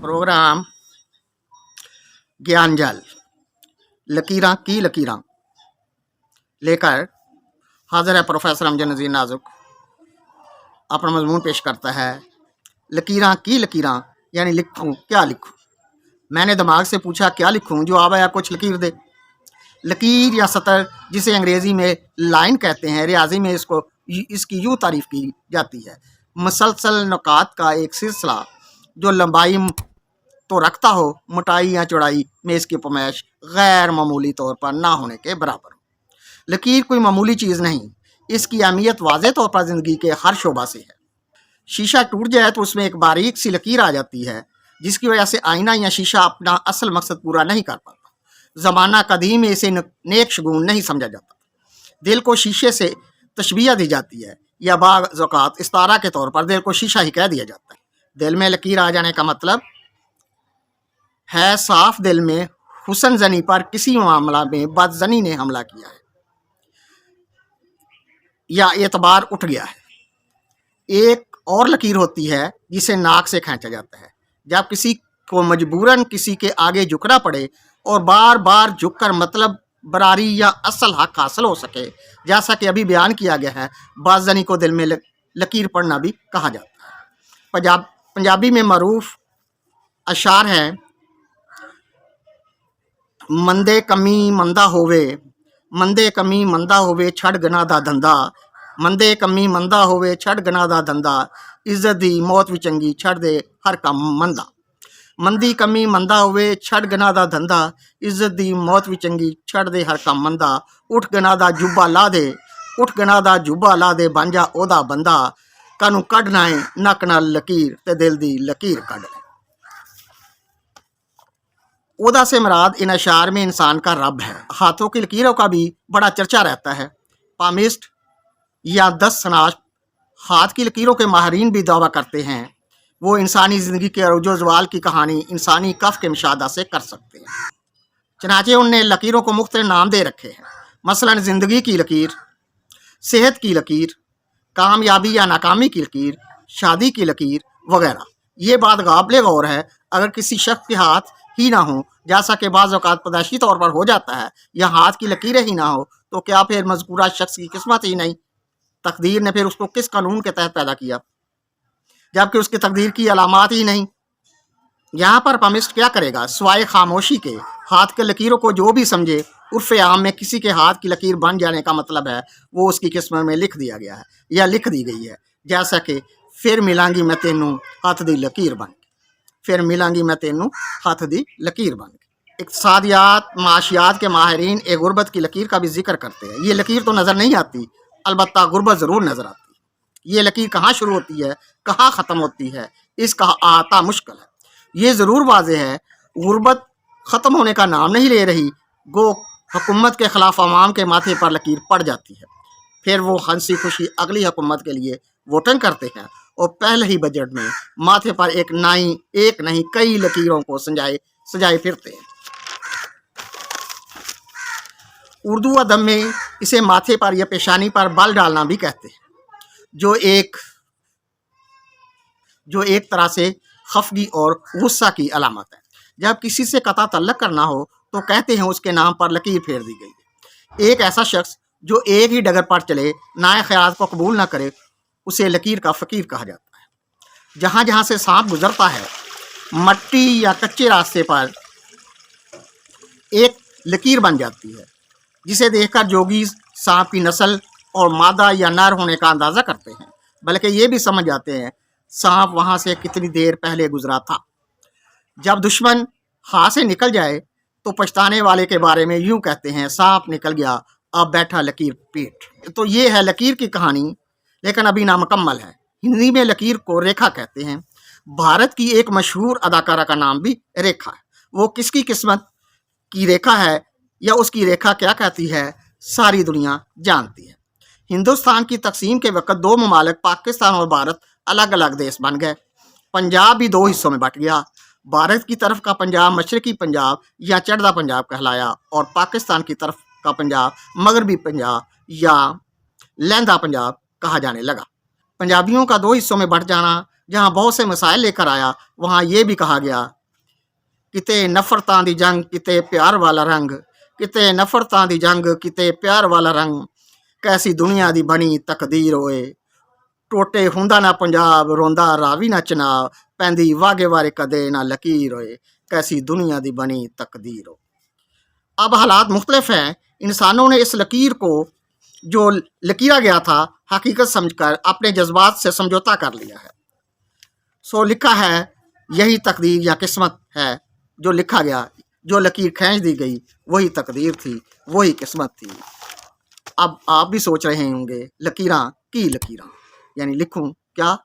Programme ज्ञान जल लकीरां की लकीरां लेकर हाजिर है प्रोफेसर अमजद नज़ीर नाजुक। अपना मजमून पेश करता है लकीरां की लकीरां, यानी लिखूं क्या लिखूं। मैंने दिमाग से पूछा क्या लिखूं जो आया कुछ लकीर दे। लकीर या सतर जिसे अंग्रेज़ी में लाइन कहते हैं, रियाजी में इसकी यूँ तारीफ़ की जाती है, मुसलसल नुकात का एक सिलसिला जो लंबाई तो रखता हो, मोटाई या चौड़ाई में इसकी पैमाइश गैर मामूली तौर पर ना होने के बराबर हो। लकीर कोई मामूली चीज़ नहीं, इसकी अहमियत वाज़ेह तौर पर ज़िंदगी के हर शोबा से है। शीशा टूट जाए तो उसमें एक बारीक सी लकीर आ जाती है जिसकी वजह से आईना या शीशा अपना असल मकसद पूरा नहीं कर पाता। ज़माना कदीम में इसे नेक शगुन नहीं समझा जाता। दिल को शीशे से तशबीह दी जाती है या बाज़ औक़ात इस्तारा के तौर पर दिल को शीशा ही कह दिया जाता है। दिल में लकीर आ जाने का मतलब है साफ दिल में हुस्न ज़नी पर किसी मामला में बदज़नी ने हमला किया है या एतबार उठ गया है। एक और लकीर होती है जिसे नाक से खींचा जाता है। जब किसी को मजबूरन किसी के आगे झुकना पड़े और बार बार झुककर मतलब बरारी या असल हक हासिल हो सके, जैसा कि अभी बयान किया गया है, बाज़नी को दिल में लकीर पड़ना भी कहा जाता है। पंजाबी में मरूफ अशार है, मंदे कमी मंदा होवे, मंदे कमी मंदा होवे छड़ गना दा धंधा, मंदे कमी मंदा होवे छड़ गना दा धंधा, इज्जत दी मौत भी चंगी छड़ दे हर कम मंदा। मंदी कमी मंदा होवे छड़ गना दा धंधा, इज्जत दी मौत भी चंगी छड़ दे हर कम मंदा। उठ गना दा जुब्बा ला दे, उठ गना दा जुब्बा ला दे बन जा ओदा बंदा, कानू कढ़ना है नक नाल लकीर ते दिल दी लकीर कढ़ ले। ओदा से मुराद इन अशार में इंसान का रब है। हाथों की लकीरों का भी बड़ा चर्चा रहता है। पामिस्ट या 10 सनाश हाथ की लकीरों के माहरीन भी दावा करते हैं वो इंसानी ज़िंदगी के अरूजो ज़वाल की कहानी इंसानी कफ के मुशाहदा से कर सकते हैं। चनाचे उनने लकीरों को मुख्तलिफ नाम दे रखे हैं, मसलन ज़िंदगी की लकीर, सेहत की लकीर, कामयाबी या नाकामी की लकीर, शादी की लकीर वगैरह। ये बात काबिल गौर है, अगर किसी शख्स के हाथ ही ना हो, जैसा कि बाज़ औक़ात पैदाइशी तौर पर हो जाता है, या हाथ की लकीरें ही ना हो, तो क्या फिर मज़कूरा शख्स की किस्मत ही नहीं? तकदीर ने फिर उसको किस कानून के तहत पैदा किया जबकि उसकी तकदीर की अलामात ही नहीं? यहाँ पर पामिस्ट क्या करेगा सिवाय खामोशी के? हाथ के लकीरों को जो भी समझे, उर्फ़ आम में किसी के हाथ की लकीर बन जाने का मतलब है वो उसकी किस्मत में लिख दिया गया है या लिख दी गई है, जैसा कि फिर मिलांगी मैं तेनू हाथ दी लकीर बन के, फिर मिलांगी मैं तेनू हाथ दी लकीर बन के। इक़्तिसादियात माशियात के माहिरीन एक गुर्बत की लकीर का भी जिक्र करते हैं। ये लकीर तो नज़र नहीं आती, अलबत्ता गुर्बत ज़रूर नज़र आती है। ये लकीर कहाँ शुरू होती है, कहाँ ख़त्म होती है, इसका आता मुश्किल है। ये ज़रूर वाज़ेह है गुर्बत ख़त्म होने का नाम नहीं ले रही, गो हुकूमत के ख़िलाफ़ अवाम के माथे पर लकीर पड़ जाती है। फिर वो हंसी खुशी अगली हुकूमत के लिए वोटिंग करते हैं और पहले ही बजट में माथे पर एक नहीं कई लकीरों को सजाए फिरते हैं। उर्दू अदब में इसे माथे पर या पेशानी पर बल डालना भी कहते हैं, जो एक तरह से खफगी और गुस्सा की अलामत है। जब किसी से कता तल्लक करना हो तो कहते हैं उसके नाम पर लकीर फेर दी गई है। एक ऐसा शख्स जो एक ही डगर पर चले, नाए ख्याल को कबूल ना करे, उसे लकीर का फ़कीर कहा जाता है। जहाँ जहाँ से सांप गुजरता है, मट्टी या कच्चे रास्ते पर एक लकीर बन जाती है, जिसे देखकर जोगी सांप की नस्ल और मादा या नर होने का अंदाज़ा करते हैं, बल्कि ये भी समझ जाते हैं सांप वहाँ से कितनी देर पहले गुजरा था। जब दुश्मन हाथ से निकल जाए तो पछताने वाले के बारे में यूँ कहते हैं, सांप निकल गया अब बैठा लकीर पीठ। तो ये है लकीर की कहानी, लेकिन अभी नामुकम्मल है। हिंदी में लकीर को रेखा कहते हैं। भारत की एक मशहूर अदाकारा का नाम भी रेखा है। वो किसकी किस्मत की रेखा है या उसकी रेखा क्या कहती है, सारी दुनिया जानती है। हिंदुस्तान की तकसीम के वक्त 2 ममालिक पाकिस्तान और भारत अलग अलग देश बन गए। पंजाब भी 2 हिस्सों में बट गया। भारत की तरफ का पंजाब मशरकी पंजाब या चढ़दा पंजाब कहलाया और पाकिस्तान की तरफ का पंजाब मगरबी पंजाब या लहंदा पंजाब कहा जाने लगा। पंजाबियों का 2 हिस्सों में बट जाना जहाँ बहुत से मसाइल लेकर आया, वहाँ ये भी कहा गया ਕਿਤੇ ਨਫ਼ਰਤਾਂ ਦੀ ਜੰਗ ਕਿਤੇ ਪਿਆਰ ਵਾਲਾ ਰੰਗ, ਕਿਤੇ ਨਫ਼ਰਤਾਂ ਦੀ ਜੰਗ ਕਿਤੇ ਪਿਆਰ ਵਾਲਾ ਰੰਗ, ਕੈਸੀ ਦੁਨੀਆ ਦੀ ਬਣੀ ਤਕਦੀਰ ਹੋਏ, ਟੋਟੇ ਹੁੰਦਾ ਨਾ ਪੰਜਾਬ ਰੋਂਦਾ ਰਾਵੀ ਨਾ ਚਨਾਬ, ਪੈਂਦੀ ਵਾਗੇ ਵਾਰੇ कदे ना लकीर होए, कैसी दुनिया दी बनी तकदीर हो। अब हालात मुख्तलिफ हैं, इंसानों ने इस लकीर को जो लकीरा गया था हकीकत समझकर अपने जज्बात से समझौता कर लिया है। सो लिखा है यही तकदीर या किस्मत है, जो लिखा गया, जो लकीर खींच दी गई वही तकदीर थी, वही किस्मत थी। अब आप भी सोच रहे होंगे लकीरां की लकीरां, यानी लिखूं क्या